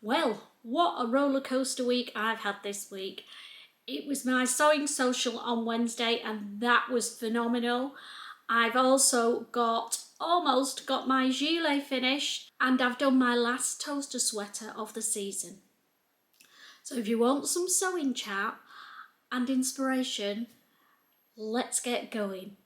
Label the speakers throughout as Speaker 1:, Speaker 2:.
Speaker 1: Well, what a roller coaster week I've had this week. It was my sewing social on Wednesday and that was phenomenal. I've also almost got my gilet finished and I've done my last toaster sweater of the season. So if you want some sewing chat and inspiration, let's get going.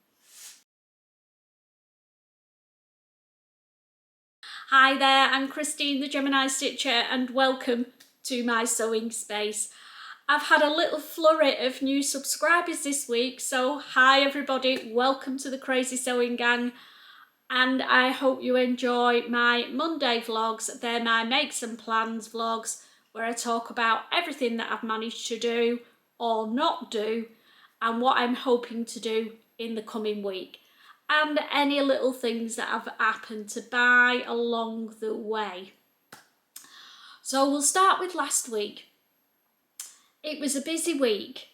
Speaker 1: Hi there, I'm Christine the Gemini Stitcher and welcome to my sewing space. I've had a little flurry of new subscribers this week, so hi everybody, welcome to the Crazy Sewing Gang, and I hope you enjoy my Monday vlogs. They're my makes and plans vlogs where I talk about everything that I've managed to do or not do and what I'm hoping to do in the coming week, and any little things that have happened to buy along the way. So we'll start with last week. It was a busy week.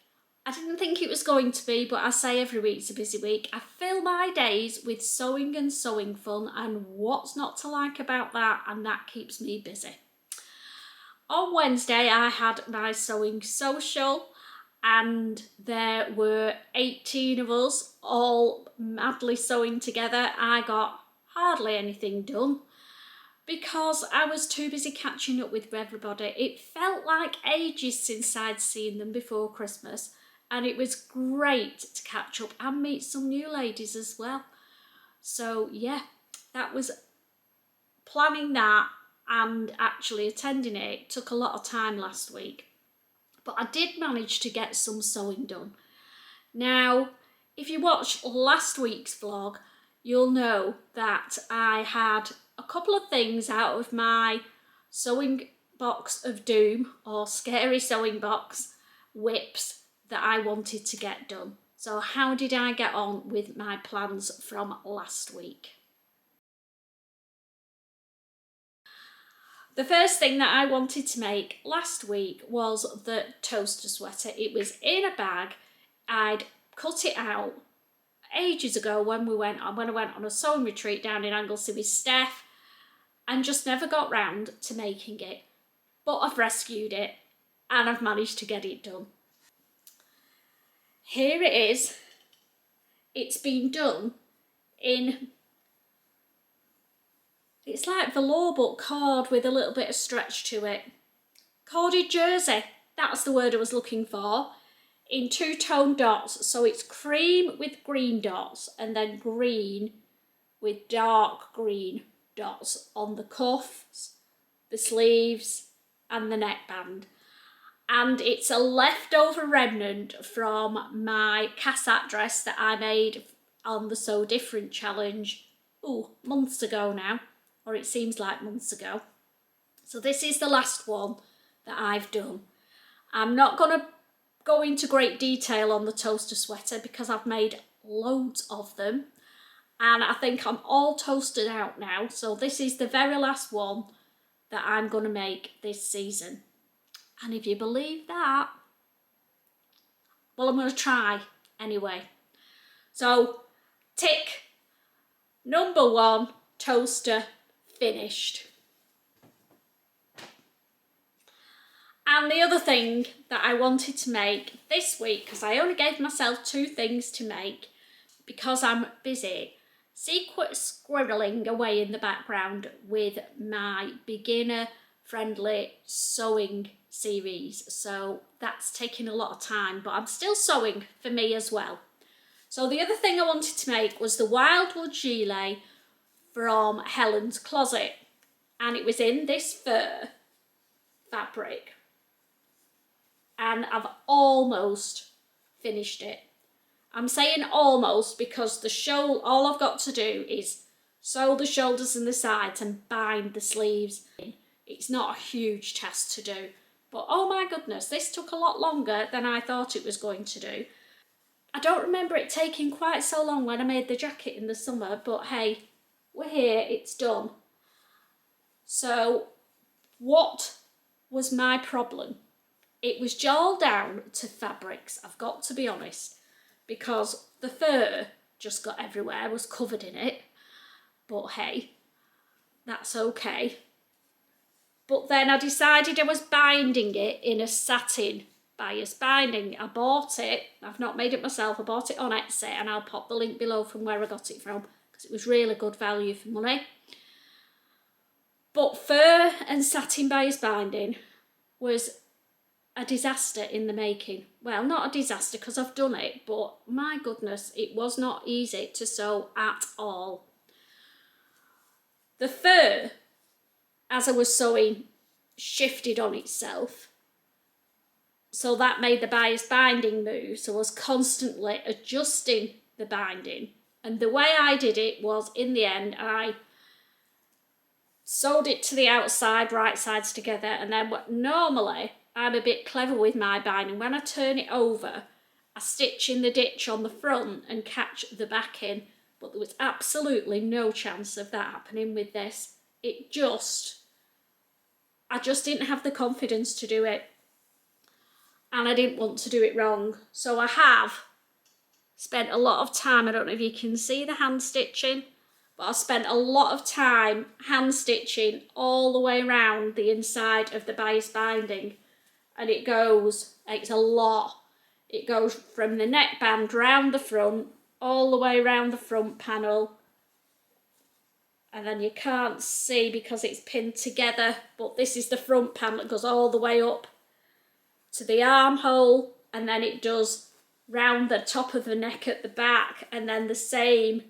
Speaker 1: I didn't think it was going to be, but I say every week's a busy week. I fill my days with sewing and sewing fun, and what's not to like about that, and that keeps me busy. On Wednesday I had my sewing social and there were 18 of us all madly sewing together. I got hardly anything done because I was too busy catching up with everybody. It felt like ages since I'd seen them before Christmas, and it was great to catch up and meet some new ladies as well. So yeah, that was planning that and actually attending it. It took a lot of time last week, but I did manage to get some sewing done. Now, if you watched last week's vlog, you'll know that I had a couple of things out of my sewing box of doom, or scary sewing box whips, that I wanted to get done. So how did I get on with my plans from last week? The first thing that I wanted to make last week was the toaster sweater. It was in a bag. I'd cut it out ages ago when I went on a sewing retreat down in Anglesey with Steph, and just never got round to making it. But I've rescued it and I've managed to get it done. Here it is. It's been done in, it's like velour but cord with a little bit of stretch to it. Corded jersey, that's the word I was looking for, in two-tone dots. So it's cream with green dots and then green with dark green dots on the cuffs, the sleeves and the neckband. And it's a leftover remnant from my Cassatt dress that I made on the Sew Different challenge, months ago now, or it seems like months ago. So this is the last one that I've done. I'm not going to go into great detail on the toaster sweater because I've made loads of them and I think I'm all toasted out now. So this is the very last one that I'm going to make this season. And if you believe that, well, I'm going to try anyway. So tick number 1, toaster finished. And the other thing that I wanted to make this week, because I only gave myself 2 things to make because I'm busy, squirreling away in the background with my beginner friendly sewing series. So that's taking a lot of time, but I'm still sewing for me as well. So the other thing I wanted to make was the Wildwood Gilet from Helen's Closet, and it was in this fur fabric. And I've almost finished it. I'm saying almost because all I've got to do is sew the shoulders and the sides and bind the sleeves. It's not a huge task to do, but oh my goodness, this took a lot longer than I thought it was going to do. I don't remember it taking quite so long when I made the jacket in the summer, but hey, we're here, it's done. So what was my problem? It was jawled down to fabrics, I've got to be honest, because the fur just got everywhere, was covered in it. But hey, that's okay. But then I decided I was binding it in a satin bias binding. I bought it, I've not made it myself, I bought it on Etsy, and I'll pop the link below from where I got it from because it was really good value for money. But fur and satin bias binding was a disaster in the making. Well, not a disaster because I've done it, but my goodness, it was not easy to sew at all. The fur, as I was sewing, shifted on itself. So that made the bias binding move. So I was constantly adjusting the binding. And the way I did it was, in the end, I sewed it to the outside, right sides together. And then normally, I'm a bit clever with my binding. When I turn it over, I stitch in the ditch on the front and catch the back in. But there was absolutely no chance of that happening with this. I just didn't have the confidence to do it. And I didn't want to do it wrong. So I have spent a lot of time, I don't know if you can see the hand stitching, but I spent a lot of time hand stitching all the way around the inside of the bias binding. And it's a lot. It goes from the neckband round the front, all the way around the front panel. And then you can't see because it's pinned together, but this is the front panel that goes all the way up to the armhole, and then it does round the top of the neck at the back, and then the same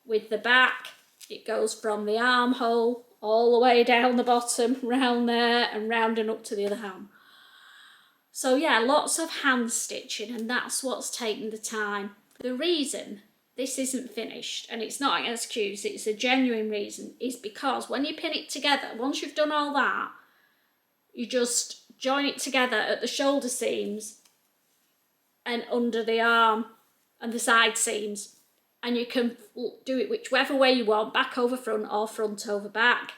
Speaker 1: with the back. It goes from the armhole all the way down the bottom, round there, and round and up to the other arm. So yeah, lots of hand stitching, and that's what's taken the time. The reason this isn't finished, and it's not an excuse, it's a genuine reason, is because when you pin it together, once you've done all that, you just join it together at the shoulder seams and under the arm and the side seams, and you can do it whichever way you want, back over front or front over back,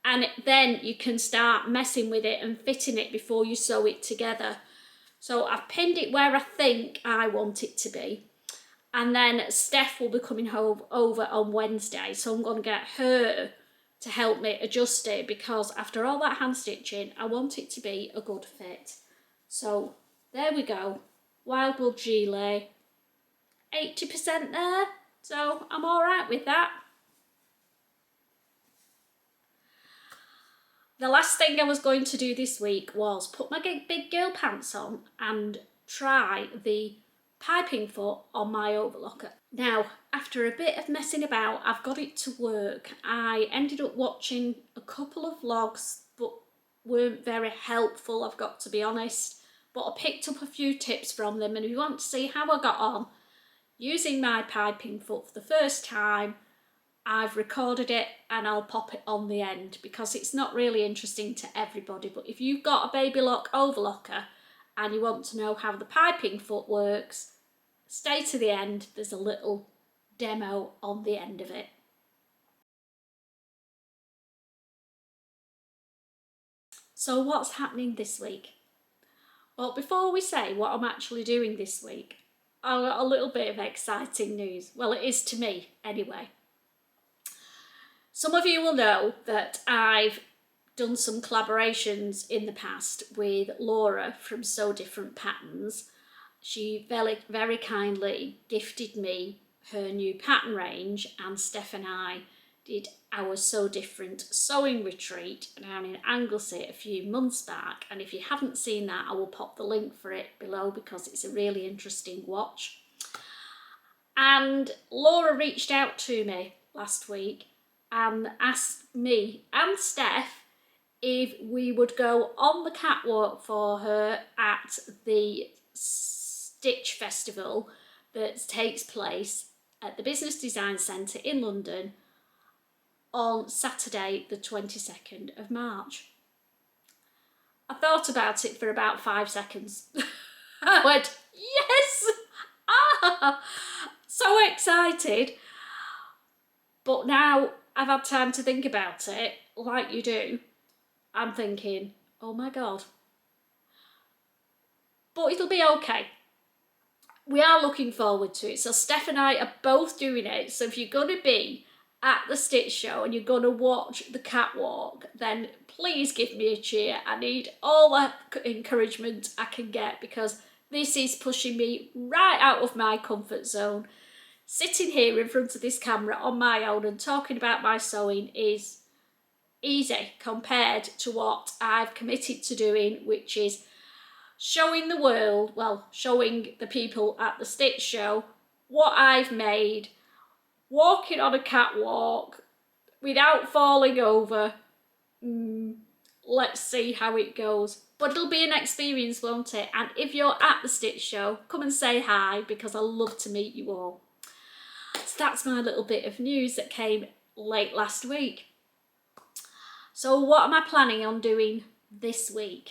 Speaker 1: and then you can start messing with it and fitting it before you sew it together. So I've pinned it where I think I want it to be, and then Steph will be coming over on Wednesday, so I'm going to get her to help me adjust it, because after all that hand stitching, I want it to be a good fit. So there we go, Wildwood Gilet, 80% there, so I'm all right with that. The last thing I was going to do this week was put my big girl pants on and try the piping foot on my overlocker. Now, after a bit of messing about, I've got it to work. I ended up watching a couple of vlogs, but weren't very helpful, I've got to be honest. But I picked up a few tips from them, and if you want to see how I got on using my piping foot for the first time, I've recorded it and I'll pop it on the end, because it's not really interesting to everybody. But if you've got a baby lock overlocker and you want to know how the piping foot works, stay to the end, there's a little demo on the end of it. So what's happening this week? Well, before we say what I'm actually doing this week, I've got a little bit of exciting news. Well, it is to me anyway. Some of you will know that I've done some collaborations in the past with Laura from Sew Different Patterns. She very kindly gifted me her new pattern range, and Steph and I did our Sew Different sewing retreat down in Anglesey a few months back, and if you haven't seen that, I will pop the link for it below because it's a really interesting watch. And Laura reached out to me last week and asked me and Steph if we would go on the catwalk for her at the Stitch Festival that takes place at the Business Design Centre in London on Saturday the 22nd of March. I thought about it for about 5 seconds. I went, yes! Ah! So excited. But now I've had time to think about it, like you do. I'm thinking, oh my God. But it'll be okay. We are looking forward to it. So Steph and I are both doing it. So if you're going to be at the Stitch Show and you're going to watch the catwalk, then please give me a cheer. I need all the encouragement I can get, because this is pushing me right out of my comfort zone. Sitting here in front of this camera on my own and talking about my sewing is easy compared to what I've committed to doing, which is showing the world, well, showing the people at the Stitch Show what I've made, walking on a catwalk without falling over. Let's see how it goes. But it'll be an experience, won't it? And if you're at the Stitch Show, come and say hi, because I love to meet you all. So that's my little bit of news that came late last week. So what am I planning on doing this week?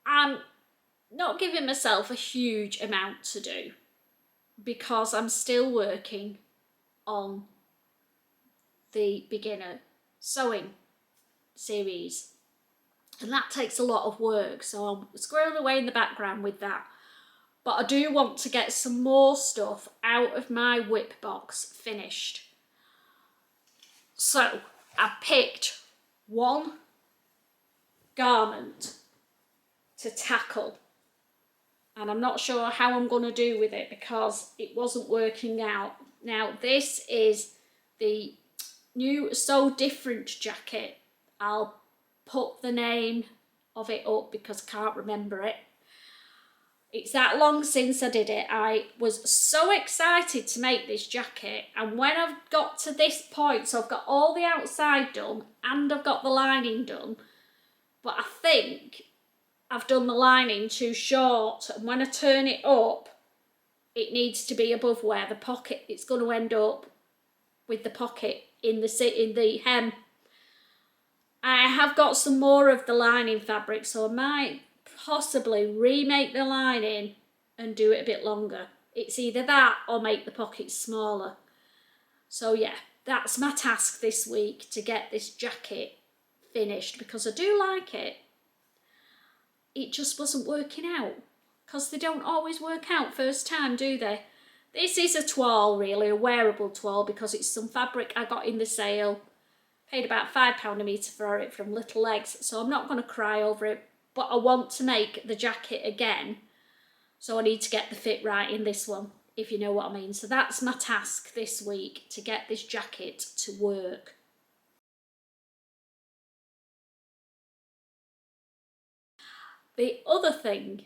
Speaker 1: I'm not giving myself a huge amount to do, because I'm still working on the beginner sewing series, and that takes a lot of work, so I'm squirreling away in the background with that. But I do want to get some more stuff out of my whip box finished. So I picked one garment to tackle, and I'm not sure how I'm going to do with it because it wasn't working out. Now this is the new So Different jacket. I'll put the name of it up because I can't remember it. It's that long since I did it. I was so excited to make this jacket, and when I've got to this point, so I've got all the outside done and I've got the lining done, but I think I've done the lining too short, and when I turn it up, it needs to be above where the pocket, it's going to end up with the pocket in the hem. I have got some more of the lining fabric, so I might possibly remake the lining and do it a bit longer. It's either that or make the pockets smaller. So yeah, that's my task this week, to get this jacket finished, because I do like it. It just wasn't working out, because they don't always work out first time, do they? This is a toile, really, a wearable toile, because it's some fabric I got in the sale. Paid about £5 a metre for it from Little Legs, so I'm not going to cry over it, but I want to make the jacket again, so I need to get the fit right in this one, if you know what I mean. So that's my task this week, to get this jacket to work. The other thing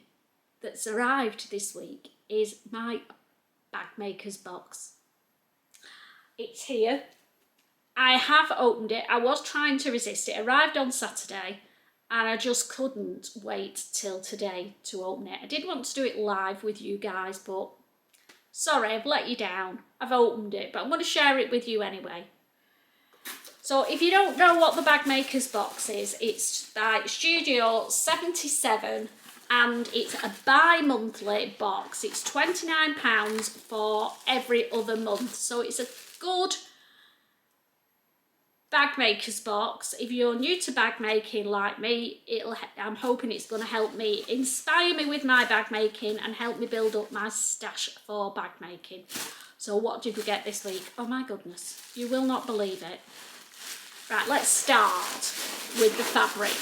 Speaker 1: that's arrived this week is my Bagmakers Box. It's here. I have opened it. I was trying to resist it. It arrived on Saturday and I just couldn't wait till today to open it. I did want to do it live with you guys, but sorry, I've let you down. I've opened it, but I'm going to share it with you anyway. So if you don't know what the Bagmakers Box is, it's by Studio 77 and it's a bi-monthly box. It's £29 for every other month. So it's a good Bagmakers Box. If you're new to bag making like me, I'm hoping it's going to help me, inspire me with my bag making and help me build up my stash for bag making. So what did we get this week? Oh my goodness, you will not believe it. Right, let's start with the fabric.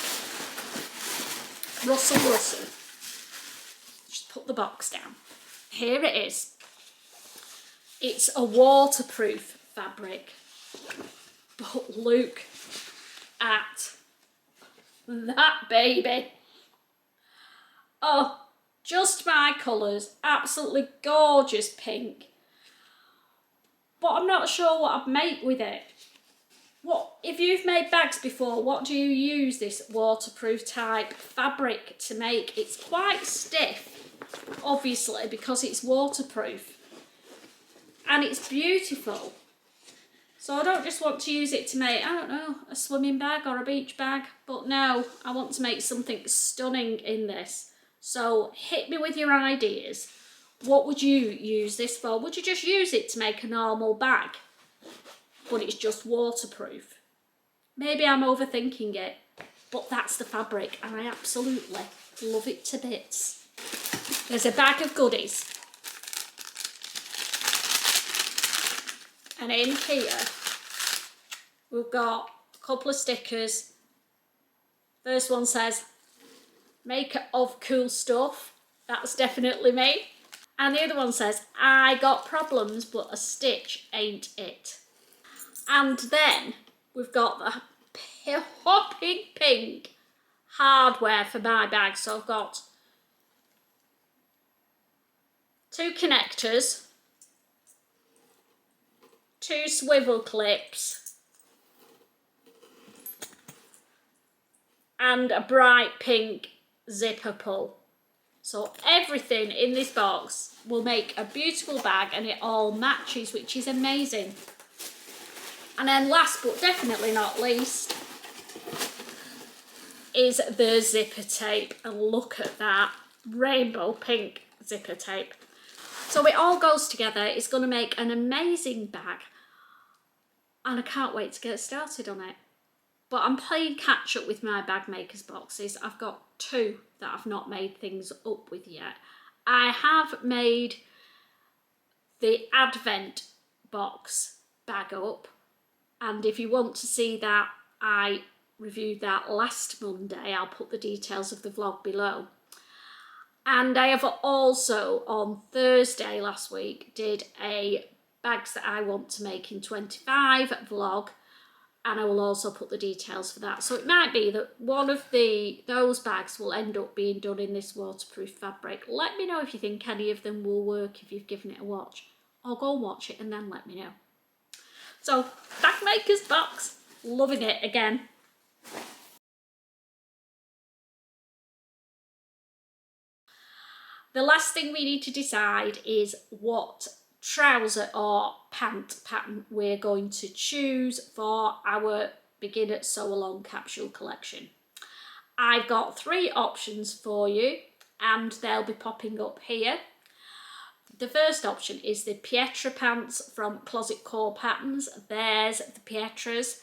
Speaker 1: Russell. Just put the box down. Here it is. It's a waterproof fabric. But look at that baby. Oh, just my colours. Absolutely gorgeous pink. But I'm not sure what I'd make with it. What, if you've made bags before, what do you use this waterproof type fabric to make? It's quite stiff, obviously, because it's waterproof. And it's beautiful. So I don't just want to use it to make, I don't know, a swimming bag or a beach bag. But no, I want to make something stunning in this. So hit me with your ideas. What would you use this for? Would you just use it to make a normal bag? But it's just waterproof. Maybe I'm overthinking it, but that's the fabric and I absolutely love it to bits. There's a bag of goodies. And in here, we've got a couple of stickers. First one says, make of cool stuff. That's definitely me. And the other one says, I got problems, but a stitch ain't it. And then we've got the hopping pink hardware for my bag. So I've got 2 connectors, 2 swivel clips, and a bright pink zipper pull. So everything in this box will make a beautiful bag, and it all matches, which is amazing. And then last but definitely not least is the zipper tape. And look at that rainbow pink zipper tape. So it all goes together. It's going to make an amazing bag, and I can't wait to get started on it. But I'm playing catch up with my Bagmakers boxes. I've got 2 that I've not made things up with yet. I have made the Advent box bag up, and if you want to see that, I reviewed that last Monday. I'll put the details of the vlog below. And I have also, on Thursday last week, did a bags that I want to make in 25 vlog, and I will also put the details for that. So it might be that one of those bags will end up being done in this waterproof fabric. Let me know if you think any of them will work if you've given it a watch, or go and watch it and then let me know. So, Bagmakers Box, loving it again. The last thing we need to decide is what trouser or pant pattern we're going to choose for our beginner sew along capsule collection. I've got 3 options for you, and they'll be popping up here. The first option is the Pietra Pants from Closet Core Patterns. There's the Pietras.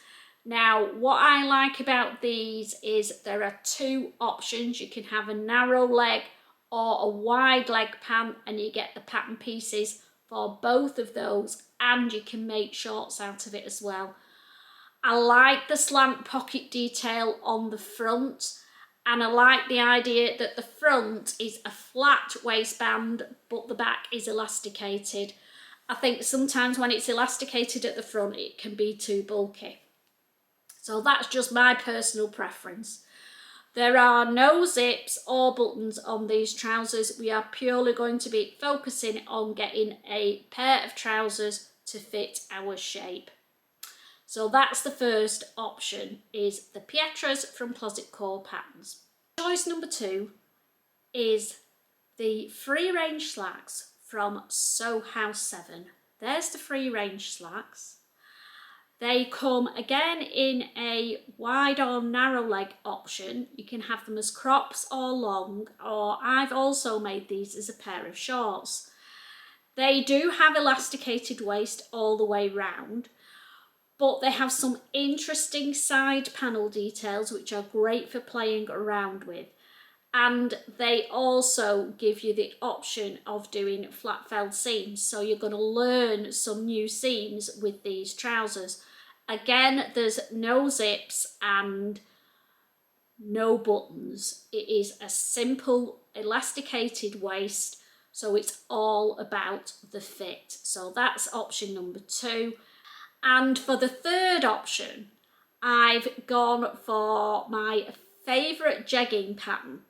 Speaker 1: Now, what I like about these is there are 2 options. You can have a narrow leg or a wide leg pant, and you get the pattern pieces for both of those, and you can make shorts out of it as well. I like the slant pocket detail on the front, and I like the idea that the front is a flat waistband but the back is elasticated. I think sometimes when it's elasticated at the front it can be too bulky. So that's just my personal preference. There are no zips or buttons on these trousers. We are purely going to be focusing on getting a pair of trousers to fit our shape. So that's the first option, is the Pietras from Closet Core Patterns. Choice number 2 is the free range slacks from Sew House 7. There's the free range slacks. They come again in a wide or narrow leg option. You can have them as crops or long, or I've also made these as a pair of shorts. They do have elasticated waist all the way round, but they have some interesting side panel details which are great for playing around with. And they also give you the option of doing flat felled seams, so you're going to learn some new seams with these trousers. Again, there's no zips and no buttons. It is a simple elasticated waist, so it's all about the fit. So that's option number 2. And for the third option, I've gone for my favourite jegging pattern.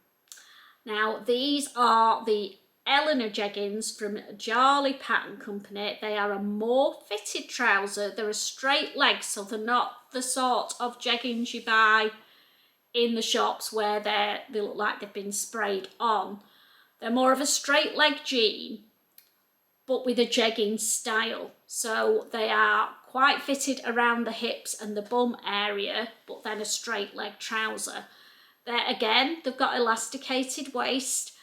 Speaker 1: Now, these are the Eleanor Jeggings from Gilet Pattern Company. They are a more fitted trouser. They're a straight leg, so they're not the sort of jeggings you buy in the shops where they look like they've been sprayed on. They're more of a straight leg jean, but with a jegging style. So they are quite fitted around the hips and the bum area, but then a straight leg trouser. There again, they've got elasticated waist,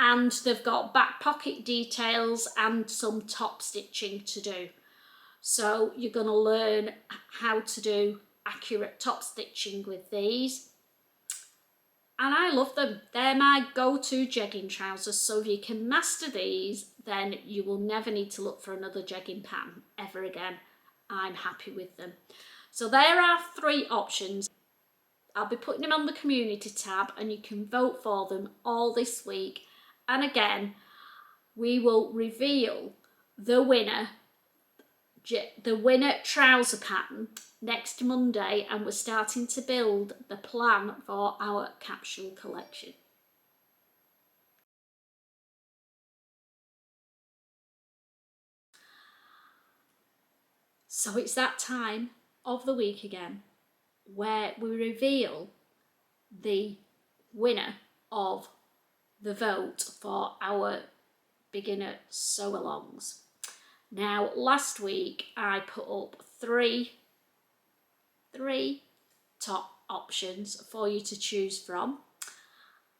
Speaker 1: and they've got back pocket details and some top stitching to do. So you're going to learn how to do accurate top stitching with these. And I love them. They're my go-to jegging trousers. So if you can master these, then you will never need to look for another jegging pattern ever again. I'm happy with them. So there are 3 options. I'll be putting them on the community tab and you can vote for them all this week. And again, we will reveal the winner trouser pattern next Monday, and we're starting to build the plan for our capsule collection. So it's that time of the week again where we reveal the winner of the vote for our beginner sew-alongs. Now, last week I put up three top options for you to choose from,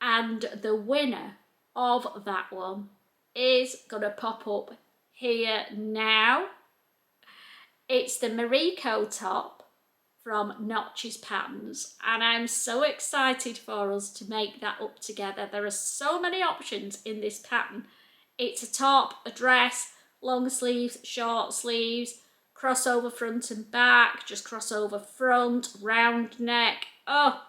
Speaker 1: and the winner of that one is going to pop up here now. It's the Moriko top from Notches Patterns, and I'm so excited for us to make that up together. There are so many options in this pattern. It's a top, a dress, long sleeves, short sleeves, crossover front and back, just crossover front, round neck. Oh,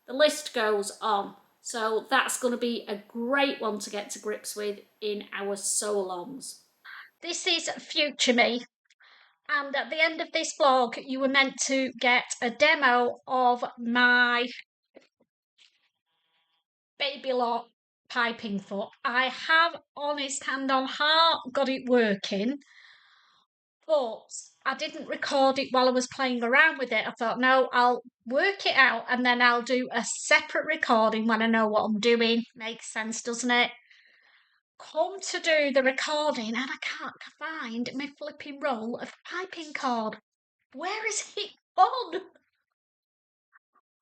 Speaker 1: the list goes on. So that's going to be a great one to get to grips with in our sew-alongs. This is future me. And at the end of this vlog, you were meant to get a demo of my baby lot piping foot. I have, honest hand on heart, got it working, but I didn't record it while I was playing around with it. I thought, no, I'll work it out and then I'll do a separate recording when I know what I'm doing. Makes sense, doesn't it? Come to do the recording and I can't find my flipping roll of piping cord. Where is it on?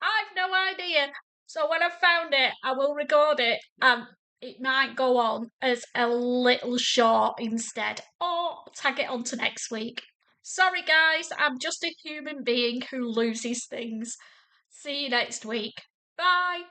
Speaker 1: I've no idea. So when I've found it, I will record it and it might go on as a little short instead, or tag it on to next week. Sorry guys, I'm just a human being who loses things. See you next week. Bye.